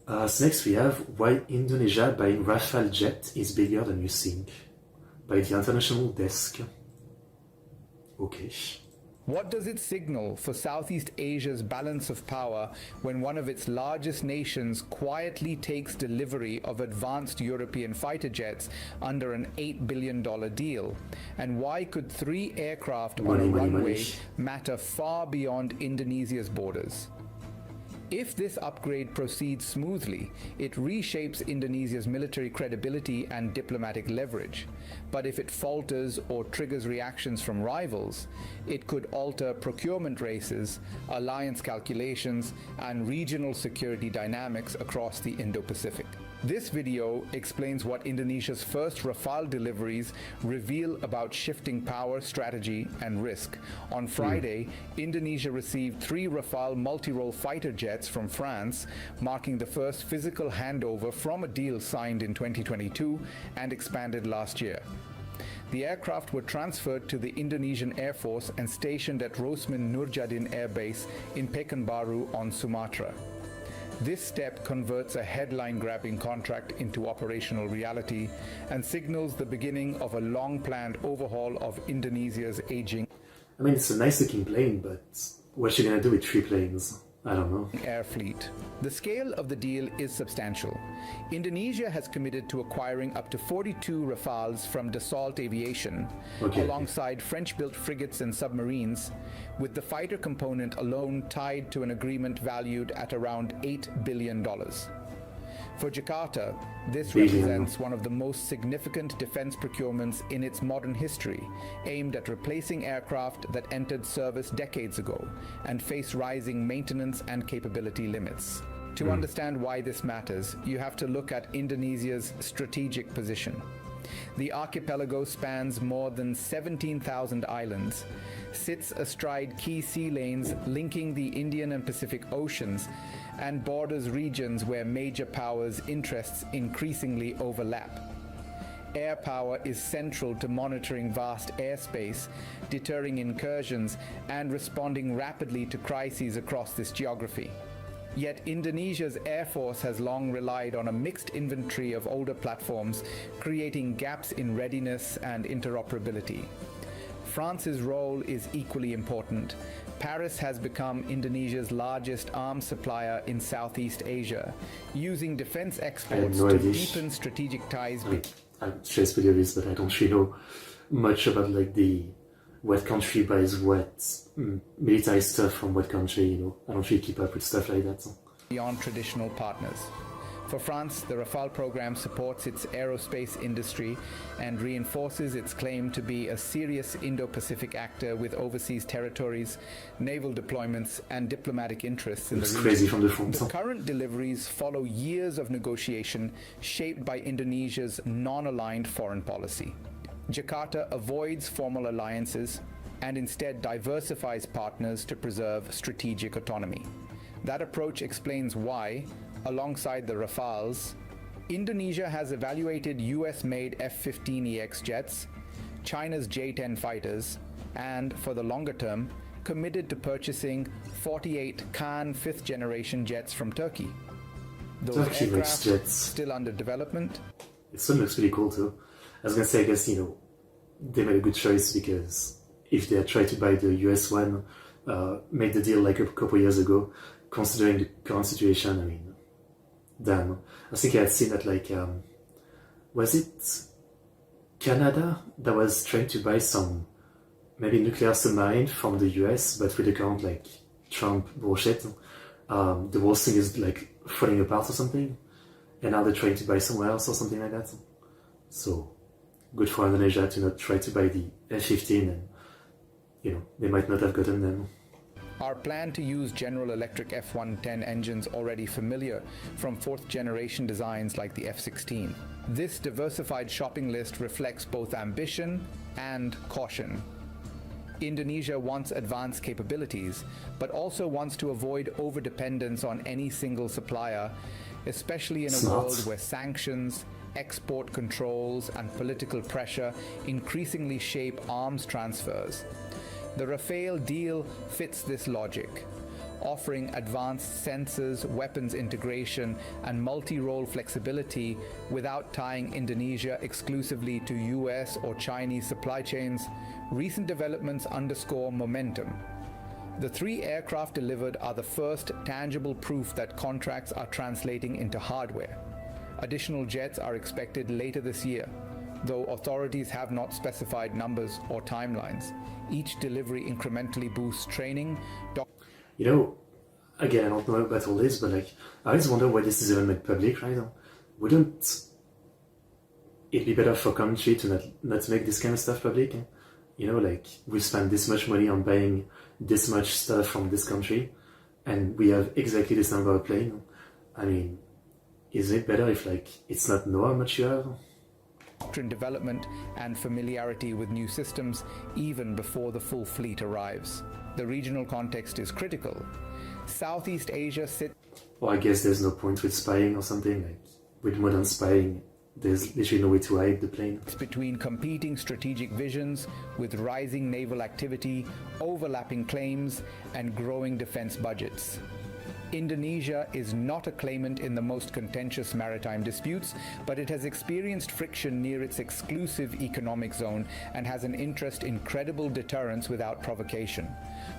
So next we have why Indonesia buying Rafale jet is bigger than you think, by the International Desk. Okay. What does it signal for Southeast Asia's balance of power when one of its largest nations quietly takes delivery of advanced European fighter jets under an $8 billion deal? And why could 3 aircraft on a runway matter far beyond Indonesia's borders? If this upgrade proceeds smoothly, it reshapes Indonesia's military credibility and diplomatic leverage. But if it falters or triggers reactions from rivals, it could alter procurement races, alliance calculations, and regional security dynamics across the Indo-Pacific. This video explains what Indonesia's first Rafale deliveries reveal about shifting power, strategy, and risk. On Friday, Indonesia received 3 Rafale multi-role fighter jets from France, marking the first physical handover from a deal signed in 2022 and expanded last year. The aircraft were transferred to the Indonesian Air Force and stationed at Rosman Nurjadin Air Base in Pekanbaru on Sumatra. This step converts a headline-grabbing contract into operational reality and signals the beginning of a long-planned overhaul of Indonesia's aging. I mean, it's a nice-looking plane, but what's she gonna do with 3 planes? I don't know. Air fleet. The scale of the deal is substantial. Indonesia has committed to acquiring up to 42 Rafales from Dassault Aviation, alongside French-built frigates and submarines, with the fighter component alone tied to an agreement valued at around $8 billion. For Jakarta, this represents one of the most significant defense procurements in its modern history, aimed at replacing aircraft that entered service decades ago and face rising maintenance and capability limits. To understand why this matters, you have to look at Indonesia's strategic position. The archipelago spans more than 17,000 islands, sits astride key sea lanes linking the Indian and Pacific Oceans, and borders regions where major powers' interests increasingly overlap. Air power is central to monitoring vast airspace, deterring incursions, and responding rapidly to crises across this geography. Yet Indonesia's Air Force has long relied on a mixed inventory of older platforms, creating gaps in readiness and interoperability. France's role is equally important. Paris has become Indonesia's largest arms supplier in Southeast Asia, using defense exports to deepen strategic ties. I'm just pretty obvious, but I don't really know much about like the what country buys what military stuff from what country, you know. I don't really keep up with stuff like that. Beyond traditional partners. For France, the Rafale program supports its aerospace industry and reinforces its claim to be a serious Indo-Pacific actor with overseas territories, naval deployments, and diplomatic interests in the region. Crazy from the front. The current deliveries follow years of negotiation shaped by Indonesia's non-aligned foreign policy. Jakarta avoids formal alliances and instead diversifies partners to preserve strategic autonomy. That approach explains why, alongside the Rafales, Indonesia has evaluated US-made F-15EX jets, China's J-10 fighters, and, for the longer term, committed to purchasing 48 Khan 5th-generation jets from Turkey. Those aircraft still under development. It still looks pretty cool too. I was gonna say, I guess, you know, they made a good choice because if they had tried to buy the US one, made the deal like a couple years ago, considering the current situation, I mean, damn. I think I had seen that, like, was it Canada that was trying to buy some maybe nuclear submarine from the US, but with the current, like, Trump bullshit, the whole thing is, like, falling apart or something, and now they're trying to buy somewhere else or something like that. So, good for Indonesia to not try to buy the F-15, and, you know, they might not have gotten them. Our plan to use General Electric F-110 engines already familiar from 4th-generation designs like the F-16. This diversified shopping list reflects both ambition and caution. Indonesia wants advanced capabilities, but also wants to avoid overdependence on any single supplier, especially in a world where sanctions, export controls, and political pressure increasingly shape arms transfers. The Rafale deal fits this logic. offering advanced sensors, weapons integration, and multi-role flexibility without tying Indonesia exclusively to US or Chinese supply chains. Recent developments underscore momentum. The 3 aircraft delivered are the first tangible proof that contracts are translating into hardware. Additional jets are expected later this year, though authorities have not specified numbers or timelines. Each delivery incrementally boosts training. You know, again, I don't know about all this, but like, I always wonder why this is even made public right now. Wouldn't it be better for country to not make this kind of stuff public? You know, like, we spend this much money on buying this much stuff from this country, and we have exactly this number of plane. I mean, is it better if, like, it's not know how much you have? Development and familiarity with new systems even before the full fleet arrives. The regional context is critical. Southeast Asia sits... Well, I guess there's no point with spying or something. Like, with modern spying, there's literally no way to hide the plane. It's between competing strategic visions with rising naval activity, overlapping claims, and growing defense budgets. Indonesia is not a claimant in the most contentious maritime disputes, but it has experienced friction near its exclusive economic zone and has an interest in credible deterrence without provocation.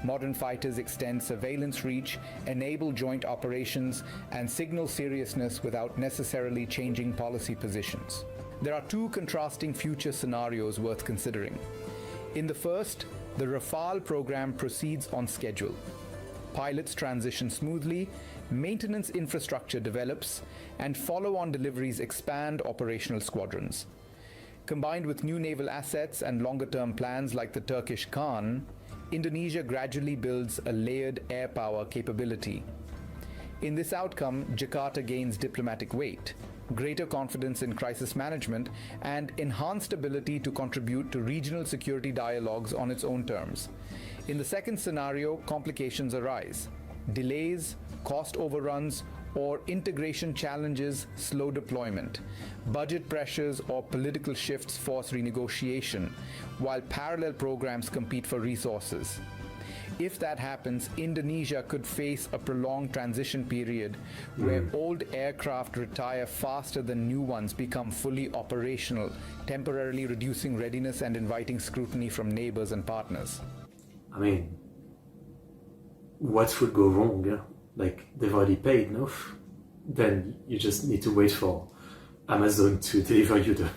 Modern fighters extend surveillance reach, enable joint operations, and signal seriousness without necessarily changing policy positions. There are 2 contrasting future scenarios worth considering. In the first, the Rafale program proceeds on schedule. Pilots transition smoothly, maintenance infrastructure develops, and follow-on deliveries expand operational squadrons. Combined with new naval assets and longer-term plans like the Turkish Khan, Indonesia gradually builds a layered air power capability. In this outcome, Jakarta gains diplomatic weight, greater confidence in crisis management, and enhanced ability to contribute to regional security dialogues on its own terms. In the second scenario, complications arise. Delays, cost overruns, or integration challenges slow deployment. Budget pressures or political shifts force renegotiation, while parallel programs compete for resources. If that happens, Indonesia could face a prolonged transition period where old aircraft retire faster than new ones become fully operational, temporarily reducing readiness and inviting scrutiny from neighbors and partners. I mean, what would go wrong? Yeah? Like, they've already paid, no? Then you just need to wait for Amazon to deliver you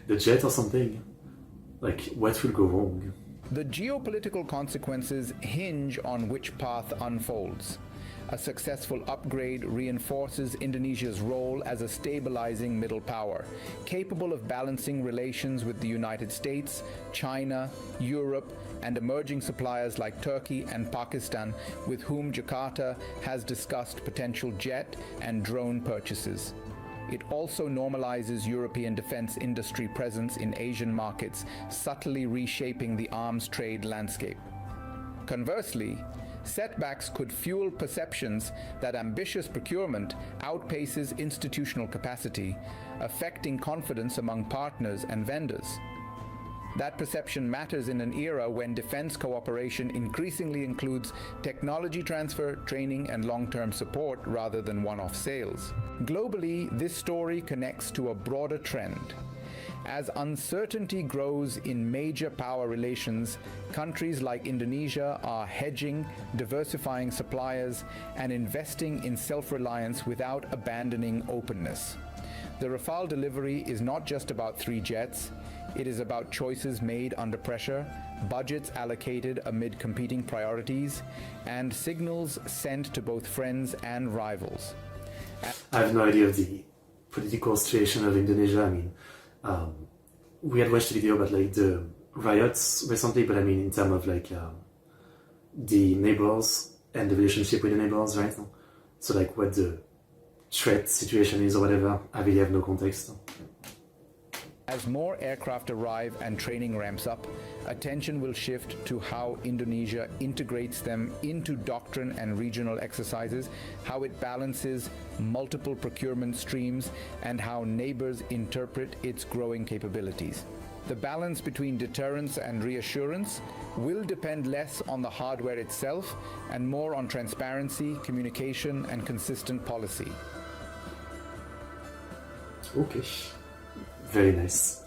the jet or something. Like, what would go wrong? The geopolitical consequences hinge on which path unfolds. A successful upgrade reinforces Indonesia's role as a stabilizing middle power, capable of balancing relations with the United States, China, Europe, and emerging suppliers like Turkey and Pakistan, with whom Jakarta has discussed potential jet and drone purchases. It also normalizes European defense industry presence in Asian markets, subtly reshaping the arms trade landscape. Conversely, setbacks could fuel perceptions that ambitious procurement outpaces institutional capacity, affecting confidence among partners and vendors. That perception matters in an era when defense cooperation increasingly includes technology transfer, training, and long-term support rather than one-off sales. Globally, this story connects to a broader trend. As uncertainty grows in major power relations, countries like Indonesia are hedging, diversifying suppliers, and investing in self-reliance without abandoning openness. The Rafale delivery is not just about 3 jets. It is about choices made under pressure, budgets allocated amid competing priorities, and signals sent to both friends and rivals. I have no idea of the political situation of Indonesia. I mean, we had watched a video about like the riots recently, but I mean in terms of like the neighbors and the relationship with the neighbors, right? So like what the threat situation is or whatever, I really have no context. As more aircraft arrive and training ramps up, attention will shift to how Indonesia integrates them into doctrine and regional exercises, how it balances multiple procurement streams, and how neighbors interpret its growing capabilities. The balance between deterrence and reassurance will depend less on the hardware itself and more on transparency, communication, and consistent policy. Okay, very nice.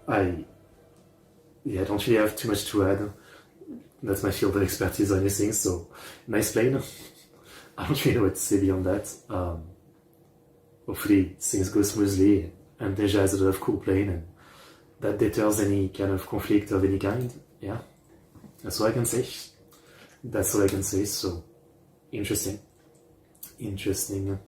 I don't really have too much to add. That's my field of expertise or anything, so nice plane. I don't really know what to say beyond that. Hopefully things go smoothly, and Deja has a lot of cool plane, and that deters any kind of conflict of any kind. Yeah, that's all I can say. So interesting.